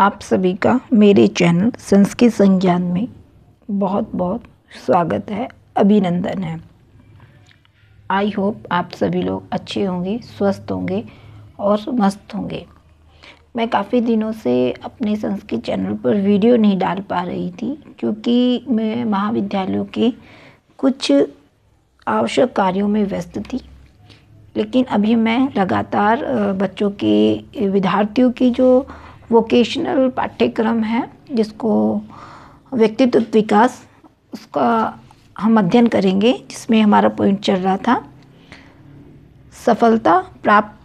आप सभी का मेरे चैनल संस्कृत संज्ञान में बहुत बहुत स्वागत है, अभिनंदन है। आई होप आप सभी लोग अच्छे होंगे, स्वस्थ होंगे और मस्त होंगे। मैं काफ़ी दिनों से अपने संस्कृत चैनल पर वीडियो नहीं डाल पा रही थी क्योंकि मैं महाविद्यालयों के कुछ आवश्यक कार्यों में व्यस्त थी। लेकिन अभी मैं लगातार बच्चों के विद्यार्थियों की जो वोकेशनल पाठ्यक्रम है, जिसको व्यक्तित्व विकास, उसका हम अध्ययन करेंगे, जिसमें हमारा पॉइंट चल रहा था सफलता प्राप्त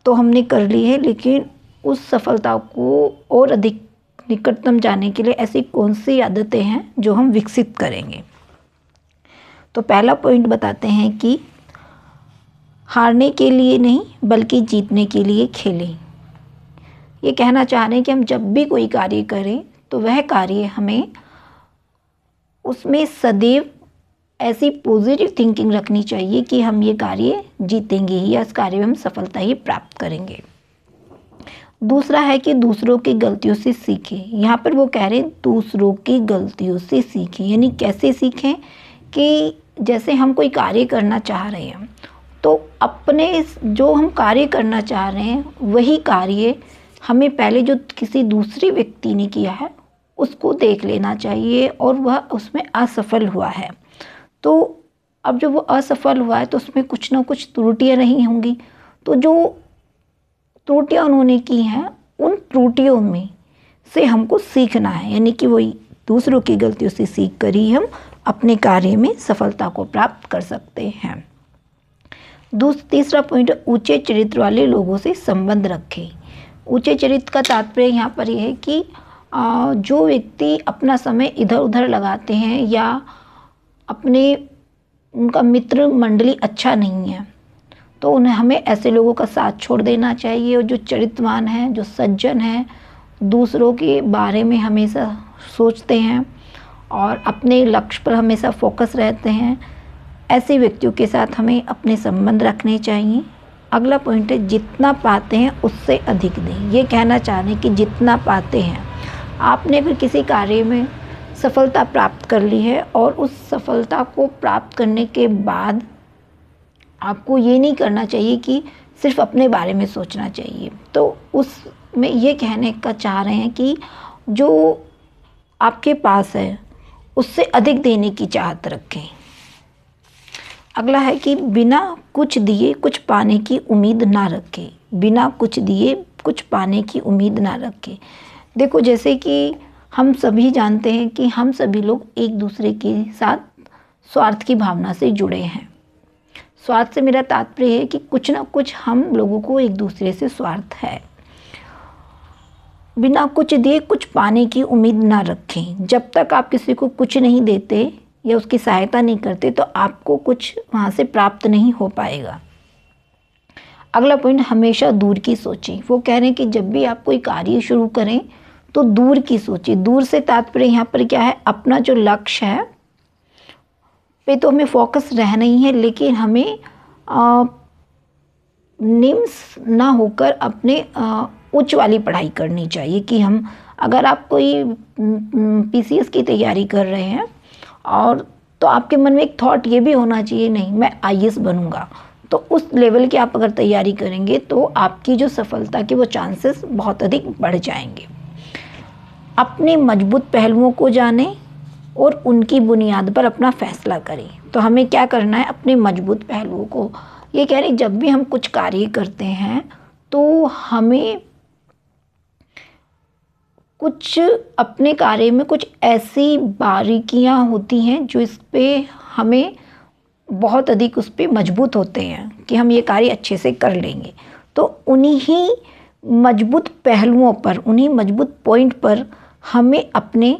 तो हमने कर ली है, लेकिन उस सफलता को और अधिक निकटतम जाने के लिए ऐसी कौन सी आदतें हैं जो हम विकसित करेंगे। तो पहला पॉइंट बताते हैं कि हारने के लिए नहीं बल्कि जीतने के लिए खेलें। ये कहना चाह रहे हैं कि हम जब भी कोई कार्य करें तो वह कार्य हमें उसमें सदैव ऐसी पॉजिटिव थिंकिंग रखनी चाहिए कि हम ये कार्य जीतेंगे ही या इस कार्य में हम सफलता ही प्राप्त करेंगे। दूसरा है कि दूसरों की गलतियों से सीखें। यहाँ पर वो कह रहे हैं दूसरों की गलतियों से सीखें, यानी कैसे सीखें कि जैसे हम कोई कार्य करना चाह रहे हैं तो अपने जो हम कार्य करना चाह रहे हैं वही कार्य हमें पहले जो किसी दूसरे व्यक्ति ने किया है उसको देख लेना चाहिए और वह उसमें असफल हुआ है। तो अब जब वो असफल हुआ है तो उसमें कुछ ना कुछ त्रुटियां नहीं होंगी, तो जो त्रुटियां उन्होंने की हैं उन त्रुटियों में से हमको सीखना है, यानी कि वही दूसरों की गलतियों से सीख कर ही हम अपने कार्य में सफलता को प्राप्त कर सकते हैं। तीसरा पॉइंट, ऊंचे चरित्र वाले लोगों से संबंध रखें। ऊंचे चरित्र का तात्पर्य यहाँ पर यह है कि जो व्यक्ति अपना समय इधर उधर लगाते हैं या उनका मित्र मंडली अच्छा नहीं है तो हमें ऐसे लोगों का साथ छोड़ देना चाहिए। और जो चरित्रवान हैं, जो सज्जन हैं, दूसरों के बारे में हमेशा सोचते हैं और अपने लक्ष्य पर हमेशा फोकस रहते हैं, ऐसे व्यक्तियों के साथ हमें अपने संबंध रखने चाहिए। अगला पॉइंट है जितना पाते हैं उससे अधिक दें। ये कहना चाह रहे हैं कि जितना पाते हैं, आपने अगर किसी कार्य में सफलता प्राप्त कर ली है और उस सफलता को प्राप्त करने के बाद आपको ये नहीं करना चाहिए कि सिर्फ अपने बारे में सोचना चाहिए। तो उसमें ये कहने का चाह रहे हैं कि जो आपके पास है उससे अधिक देने की चाहत रखें। अगला है कि बिना कुछ दिए कुछ पाने की उम्मीद ना रखें। बिना कुछ दिए कुछ पाने की उम्मीद ना रखें। देखो, जैसे कि हम सभी जानते हैं कि हम सभी लोग एक दूसरे के साथ स्वार्थ की भावना से जुड़े हैं। स्वार्थ से मेरा तात्पर्य है कि कुछ ना कुछ हम लोगों को एक दूसरे से स्वार्थ है। बिना कुछ दिए कुछ पाने की उम्मीद ना रखें। जब तक आप किसी को कुछ नहीं देते या उसकी सहायता नहीं करते तो आपको कुछ वहाँ से प्राप्त नहीं हो पाएगा। अगला पॉइंट, हमेशा दूर की सोचें। वो कह रहे हैं कि जब भी आप कोई कार्य शुरू करें तो दूर की सोचें। दूर से तात्पर्य यहाँ पर क्या है, अपना जो लक्ष्य है पे तो हमें फोकस रहना ही है, लेकिन हमें निम्न ना होकर अपने उच्च वाली पढ़ाई करनी चाहिए। कि हम अगर आप कोई पीसीएस की तैयारी कर रहे हैं और तो आपके मन में एक थॉट ये भी होना चाहिए, नहीं मैं आईएएस बनूंगा। तो उस लेवल की आप अगर तैयारी करेंगे तो आपकी जो सफलता के वो चांसेस बहुत अधिक बढ़ जाएंगे। अपने मजबूत पहलुओं को जानें और उनकी बुनियाद पर अपना फैसला करें। तो हमें क्या करना है, अपने मजबूत पहलुओं को, ये कह रहे जब भी हम कुछ कार्य करते हैं तो हमें कुछ अपने कार्य में कुछ ऐसी बारीकियां होती हैं जो इस पे हमें बहुत अधिक उस पे मजबूत होते हैं कि हम ये कार्य अच्छे से कर लेंगे। तो उन्हीं मजबूत पहलुओं पर, उन्हीं मजबूत पॉइंट पर हमें अपने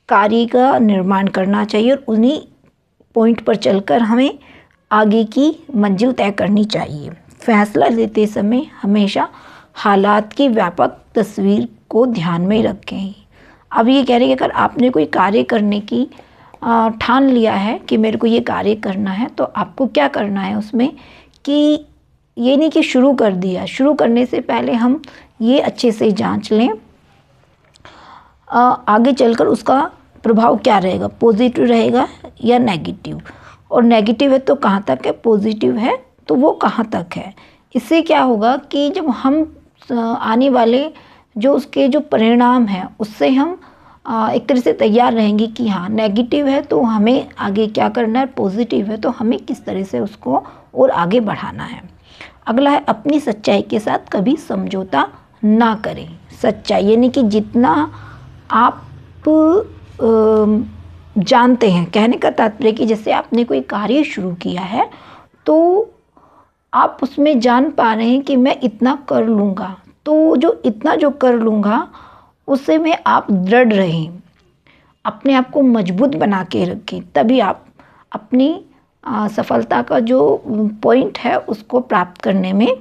कार्य का निर्माण करना चाहिए और उन्हीं पॉइंट पर चलकर हमें आगे की मंजिल तय करनी चाहिए। फैसला लेते समय हमेशा हालात की व्यापक तस्वीर को ध्यान में रखें। अब ये कह रहे हैं कि अगर आपने कोई कार्य करने की ठान लिया है कि मेरे को ये कार्य करना है, तो आपको क्या करना है उसमें कि ये नहीं कि शुरू कर दिया, शुरू करने से पहले हम ये अच्छे से जांच लें आगे चलकर उसका प्रभाव क्या रहेगा, पॉजिटिव रहेगा या नेगेटिव। और नेगेटिव है तो कहाँ तक है, पॉजिटिव है तो वो कहाँ तक है। इससे क्या होगा कि जब हम आने वाले जो उसके जो परिणाम हैं उससे हम एक तरह से तैयार रहेंगे कि हाँ नेगेटिव है तो हमें आगे क्या करना है, पॉजिटिव है तो हमें किस तरह से उसको और आगे बढ़ाना है। अगला है अपनी सच्चाई के साथ कभी समझौता ना करें। सच्चाई यानी कि जितना आप जानते हैं, कहने का तात्पर्य कि जैसे आपने कोई कार्य शुरू किया है तो आप उसमें जान पा रहे हैं कि मैं इतना कर लूँगा, तो जो इतना जो कर लूँगा उससे में आप दृढ़ रहें, अपने आप को मजबूत बना के रखें, तभी आप अपनी सफलता का जो पॉइंट है उसको प्राप्त करने में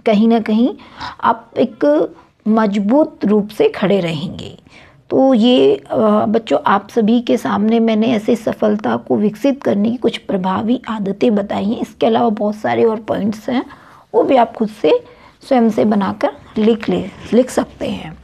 कहीं ना कहीं आप एक मजबूत रूप से खड़े रहेंगे। तो ये बच्चों आप सभी के सामने मैंने ऐसे सफलता को विकसित करने की कुछ प्रभावी आदतें बताई हैं। इसके अलावा बहुत सारे और पॉइंट्स हैं, वो भी आप खुद से स्वयं से बनाकर लिख सकते हैं।